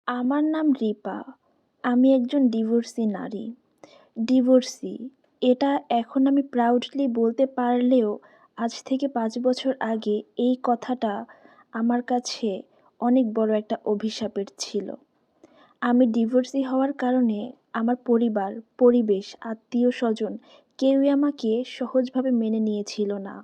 আমার নাম রিপা। আমি একজন ডিভোর্সি নারী। ডিভোর্সি এটা এখন আমি প্রাউডলি বলতে পারলেও আজ থেকে ৫ বছর আগে এই কথাটা আমার কাছে অনেক বড় একটা অভিশাপের ছিল। আমি ডিভোর্সি হওয়ার কারণে আমার পরিবার, পরিবেশ, আত্মীয়স্বজন কেউই আমাকে সহজভাবে মেনে নিয়েছিল না।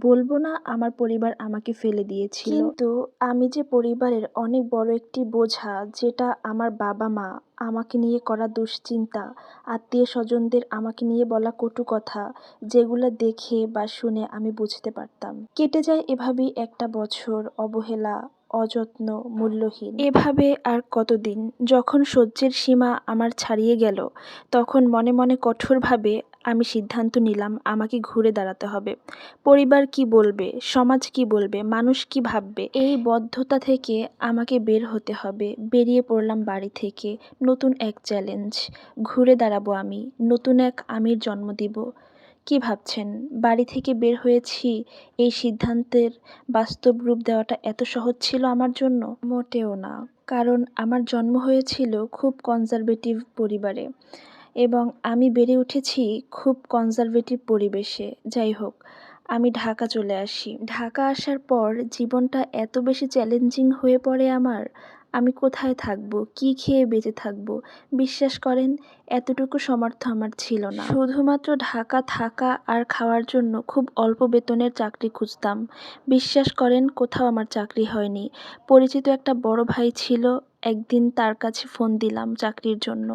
বলবো না আমার পরিবার আমাকে ফেলে দিয়েছিল। কিন্তু আমি যে পরিবারের অনেক বড় একটি বোঝা, যেটা আমার বাবা-মা আমাকে নিয়ে করা দুশ্চিন্তা, আত্মীয়স্বজনদের আমাকে নিয়ে বলা কটু কথা, যেগুলো দেখে বা শুনে আমি বুঝতে পারতাম। কেটে যায় এভাবেই একটা বছর অবহেলা, অযত্ন, মূল্যহীন। এভাবে আর কতদিন? যখন সহ্যের সীমা আমার ছাড়িয়ে গেল, তখন মনে মনে কঠোরভাবে আমি সিদ্ধান্ত নিলাম আমাকে ঘুরে দাঁড়াতে হবে। পরিবার কি বলবে, সমাজ কি বলবে, মানুষ কি ভাববে, এই বদ্ধতা থেকে আমাকে বের হতে হবে। বেরিয়ে পড়লাম বাড়ি থেকে। নতুন এক চ্যালেঞ্জ, ঘুরে দাঁড়াবো আমি, নতুন এক আমির জন্ম দিব। কি ভাবছেন বাড়ি থেকে বের হয়েছি, এই সিদ্ধান্তের বাস্তব রূপ দেওয়াটা এত সহজ ছিল আমার জন্য? মোটেও না। কারণ আমার জন্ম হয়েছিল খুব কনজারভেটিভ পরিবারে এবং আমি বেড়ে উঠেছি খুব কনজারভেটিভ পরিবেশে। যাই হোক, আমি ঢাকা চলে আসি। ঢাকা আসার পর জীবনটা এত বেশি চ্যালেঞ্জিং হয়ে পড়ে আমার। আমি কোথায় থাকবো, কি খেয়ে বেঁচে থাকবো? বিশ্বাস করেন, এতটুকু সামর্থ্য আমার ছিল না। শুধুমাত্র ঢাকা থাকা আর খাওয়ার জন্য খুব অল্প বেতনের চাকরি খুঁজতাম। বিশ্বাস করেন, কোথাও আমার চাকরি হয়নি। পরিচিত একটা বড় ভাই ছিল, একদিন তার কাছে ফোন দিলাম চাকরির জন্য।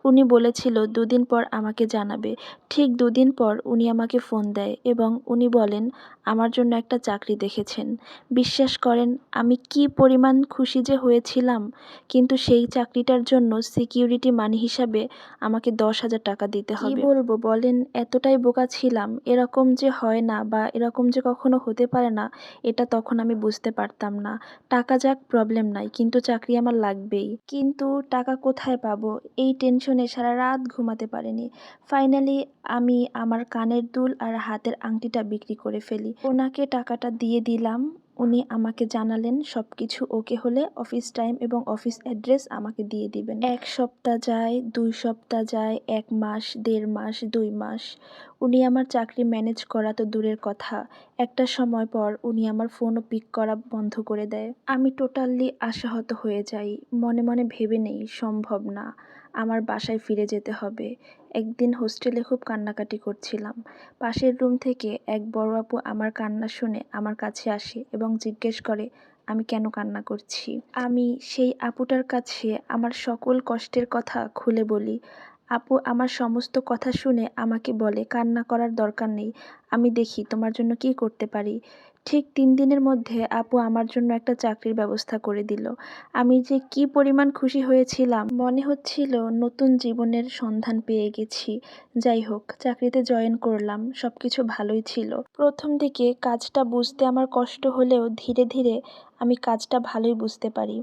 উনি বলেছিল ২ দিন পর আমাকে জানাবে। ঠিক ২ দিন পর উনি আমাকে ফোন দেয় এবং উনি বলেন আমার জন্য একটা চাকরি দেখেছেন। বিশ্বাস করেন, আমি কি পরিমাণ খুশি যে হয়েছিলাম। কিন্তু সেই চাকরিটার জন্য সিকিউরিটি মানি হিসাবে আমাকে ১০,০০০ টাকা দিতে হবে। কি বলবো বলেন, এতটাই বোকা ছিলাম। এরকম যে হয় না বা এরকম যে কখনো হতে পারে না, এটা তখন আমি বুঝতে পারতাম না। টাকা যাক, প্রবলেম নাই, কিন্তু চাকরি আমার লাগবেই। কিন্তু টাকা কোথায় পাবো, এই টেনশনে সারা রাত ঘুমাতে পারিনি। ফাইনালি আমি আমার কানের দুল আর হাতের আংটিটা বিক্রি করে ফেলি। ওনাকে টাকাটা দিয়ে দিলাম। উনি আমাকে জানালেন সবকিছু ওকে হলে অফিস টাইম এবং অফিস অ্যাড্রেস আমাকে দিয়ে দিবেন। ১ সপ্তাহ যায়, ২ সপ্তাহ যায়, ১ মাস, ১.৫ মাস, ২ মাস। উনি আমার চাকরি ম্যানেজ করা তো দূরের কথা, একটা সময় পর উনি আমার ফোনও পিক করা বন্ধ করে দেয়। আমি টোটালি আশাহত হয়ে যাই। মনে মনে ভেবে নেই সম্ভব না, আমার বাসায় ফিরে যেতে হবে। একদিন হোস্টেলে খুব কান্নাকাটি করছিলাম। পাশের রুম থেকে এক বড় আপু আমার কান্না শুনে আমার কাছে আসে এবং জিজ্ঞেস করে আমি কেন কান্না করছি। আমি সেই আপুটার কাছে আমার সকল কষ্টের কথা খুলে বলি। আপু আমার সমস্ত কথা শুনে আমাকে বলে কান্না করার দরকার নেই, আমি দেখি তোমার জন্য কী করতে পারি। ঠিক ৩ দিনের মধ্যে আপু আমার জন্য একটা চাকরির ব্যবস্থা করে দিল। আমি যে কি পরিমাণ খুশি হয়েছিলাম, মনে হচ্ছিল নতুন জীবনের সন্ধান পেয়ে গেছি। যাই হোক, চাকরিতে জয়েন করলাম, সবকিছু ভালোই ছিল। প্রথম দিকে কাজটা বুঝতে আমার কষ্ট হলেও ধীরে ধীরে আমি কাজটা ভালোই বুঝতে পারি।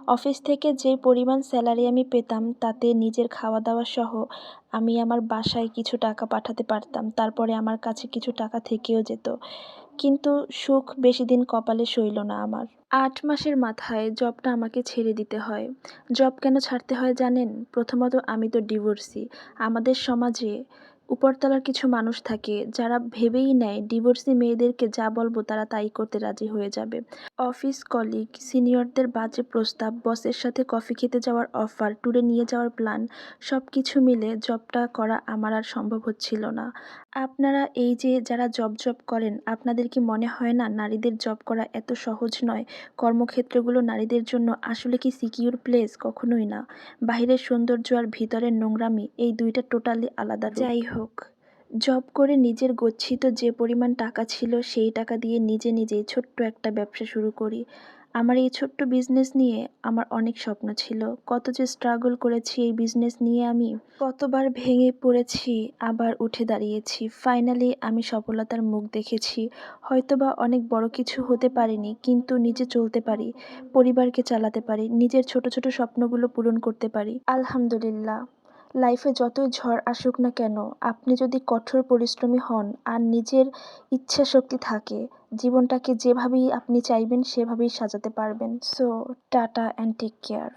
অফিস থেকে যে পরিমাণ স্যালারি আমি পেতাম, তাতে নিজের খাওয়া দাওয়া সহ আমি আমার বাসায় কিছু টাকা পাঠাতে পারতাম। তারপরে আমার কাছে কিছু টাকা থেকেও যেত। কিন্তু সুখ বেশি দিন কপালে সইল না আমার। ৮ মাসের মাথায় জবটা আমাকে ছেড়ে দিতে হয়। জব কেন ছাড়তে হয় জানেন? প্রথমত আমি তো ডিভোর্সি। আমাদের সমাজে উপরতলার কিছু মানুষ থাকে যারা ভেবেই নেয় ডিভোর্সি মেয়েদেরকে যা বলবো তারা তাই করতে রাজি হয়ে যাবে। অফিস কলিগ, সিনিয়রদের বাজে প্রস্তাব, বসের সাথে কফি খেতে যাওয়ার অফার, ট্যুরে নিয়ে যাওয়ার প্ল্যান, সব কিছু মিলে জবটা করা আমার আর সম্ভব হচ্ছিল না। আপনারা এই যে যারা জব করেন, আপনাদের কি মনে হয় না নারীদের জব করা এত সহজ নয়? কর্মক্ষেত্রগুলো নারীদের জন্য আসলে কি সিকিউর প্লেস? কখনোই না। বাহিরের সৌন্দর্য আর ভিতরের নোংরামি, এই ২টা টোটালি আলাদা রূপ। যাই হোক, জব করে নিজের গচ্ছিত যে পরিমাণ টাকা ছিল, সেই টাকা দিয়ে নিজেই ছোট্ট একটা ব্যবসা শুরু করি। আমার এই ছোট্ট বিজনেস নিয়ে আমার অনেক স্বপ্ন ছিল। কত যে স্ট্রাগল করেছি এই বিজনেস নিয়ে আমি। কতবার ভেঙে পড়েছি, আবার উঠে দাঁড়িয়েছি। ফাইনালি আমি সফলতার মুখ দেখেছি। হয়তোবা অনেক বড় কিছু হতে পারিনি, কিন্তু নিজে চলতে পারি, পরিবারকে চালাতে পারি, নিজের ছোট ছোট স্বপ্নগুলো পূরণ করতে পারি। আলহামদুলিল্লাহ। লাইফে যতই ঝড় আসুক না কেন, আপনি যদি কঠোর পরিশ্রমী হন আর নিজের ইচ্ছাশক্তি থাকে, জীবনটাকে যেভাবেই আপনি চাইবেন সেভাবেই সাজাতে পারবেন। So tata and take care.